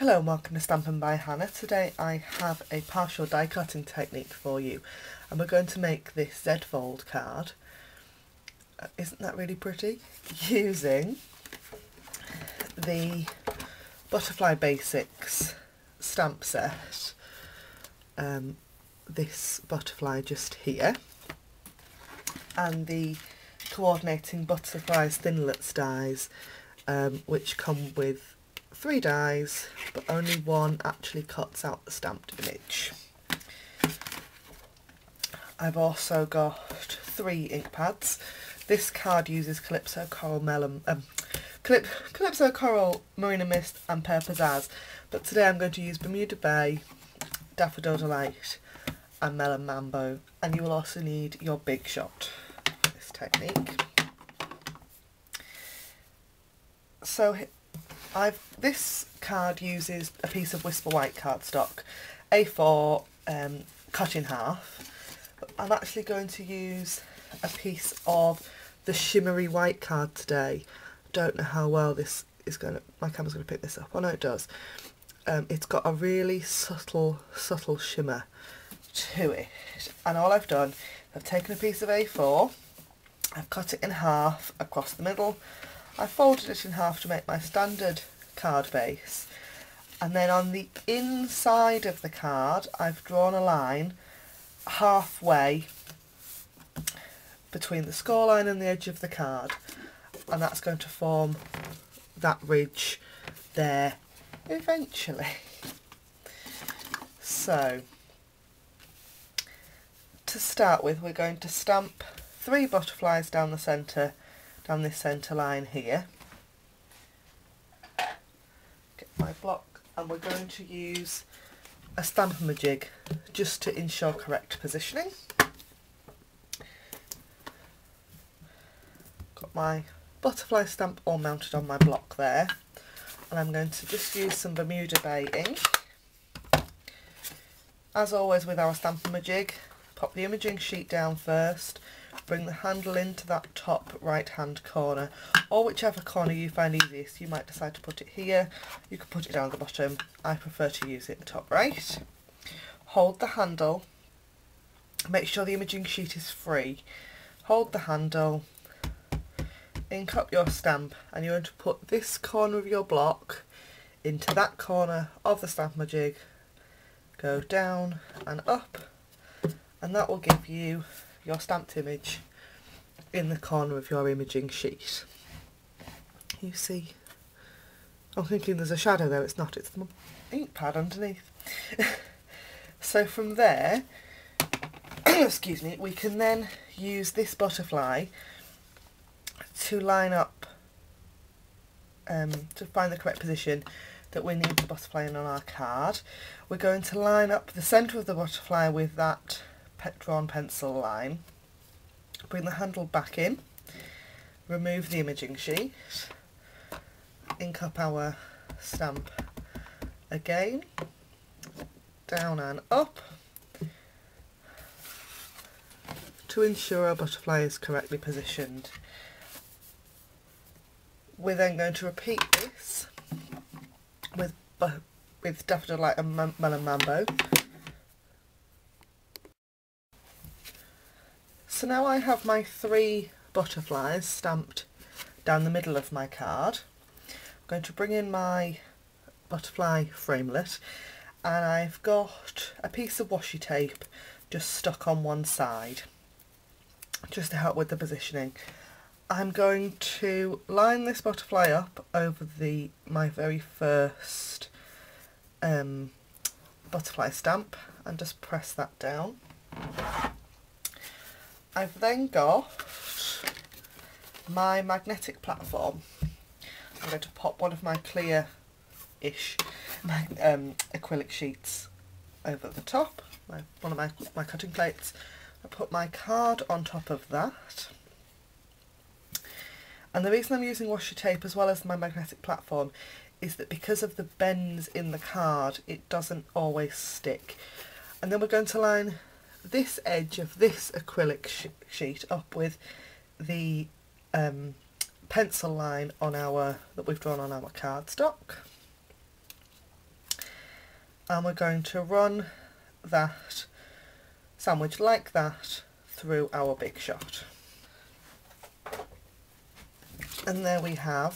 Hello and welcome to Stampin' by Hannah. Today I have a partial die cutting technique for you and we're going to make this Z-fold card. Isn't that really pretty? Using the Butterfly Basics stamp set, this butterfly just here, and the coordinating butterflies thinlits dies, which come with 3 dies, but only one actually cuts out the stamped image. I've also got 3 ink pads. This card uses Calypso Coral Calypso Coral, Marina Mist and Pear Pizzazz, but today I'm going to use Bermuda Bay, Daffodil Delight and Melon Mambo, and you will also need your Big Shot for this technique. So this card uses a piece of Whisper White cardstock, A4, cut in half. I'm actually going to use a piece of the shimmery white card today. Don't know how well this is going to, my camera's going to pick this up. I know it does. It's got a really subtle shimmer to it. And all I've done, I've taken a piece of A4, I've cut it in half across the middle, I've folded it in half to make my standard card base, and then on the inside of the card I've drawn a line halfway between the scoreline and the edge of the card, and that's going to form that ridge there eventually. So to start with, we're going to stamp 3 butterflies down the centre, down this centre line here. Get my block, and we're going to use a Stampin' jig just to ensure correct positioning. Got my butterfly stamp all mounted on my block there, and I'm going to just use some Bermuda Bay ink. As always with our Stampin' jig, pop the imaging sheet down first, bring the handle into that top right hand corner, or whichever corner you find easiest. You might decide to put it here, you can put it down at the bottom. I prefer to use it at the top right. Hold the handle, make sure the imaging sheet is free, hold the handle, ink up your stamp, and you're going to put this corner of your block into that corner of the Stampin' jig, go down and up, and that will give you your stamped image in the corner of your imaging sheet. You see, I'm thinking there's a shadow there, it's not, it's the ink pad underneath. So from there, excuse me, we can then use this butterfly to line up, to find the correct position that we need the butterfly in on our card. We're going to line up the centre of the butterfly with that drawn pencil line, bring the handle back in, remove the imaging sheet, ink up our stamp again, down and up, to ensure our butterfly is correctly positioned. We're then going to repeat this with Daffodil Delight and Melon Mambo. So now I have my 3 butterflies stamped down the middle of my card. I'm going to bring in my butterfly framelit, and I've got a piece of washi tape just stuck on one side just to help with the positioning. I'm going to line this butterfly up over my very first butterfly stamp and just press that down. I've then got my magnetic platform. I'm going to pop one of my clear-ish acrylic sheets over the top, one of my cutting plates. I put my card on top of that. And the reason I'm using washi tape as well as my magnetic platform is that because of the bends in the card, it doesn't always stick. And then we're going to line this edge of this acrylic sheet up with the pencil line on that we've drawn on our cardstock. and we're going to run that sandwich like that through our big shot. And there we have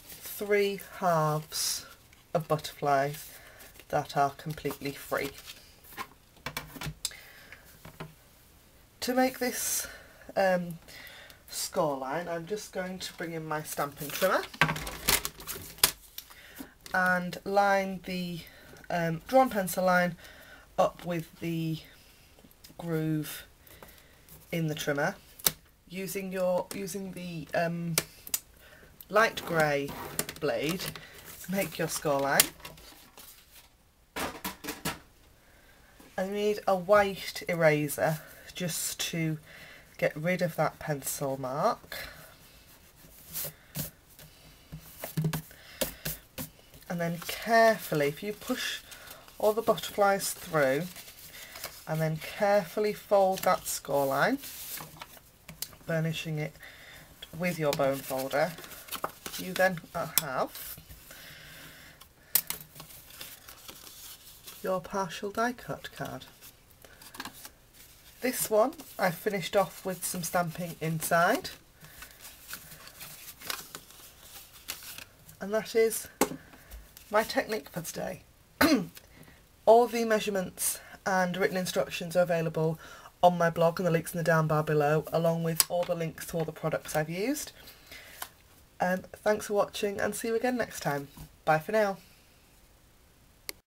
3 halves of butterflies that are completely free. To make this score line, I'm just going to bring in my Stampin' trimmer and line the drawn pencil line up with the groove in the trimmer, using the light grey blade to make your score line. I need a white eraser just to get rid of that pencil mark. And then carefully, if you push all the butterflies through and then carefully fold that score line, burnishing it with your bone folder, you then have your partial die cut card. This one I finished off with some stamping inside, and that is my technique for today. All the measurements and written instructions are available on my blog, and the links in the down bar below, along with all the links to all the products I've used. Thanks for watching, and see you again next time. Bye for now.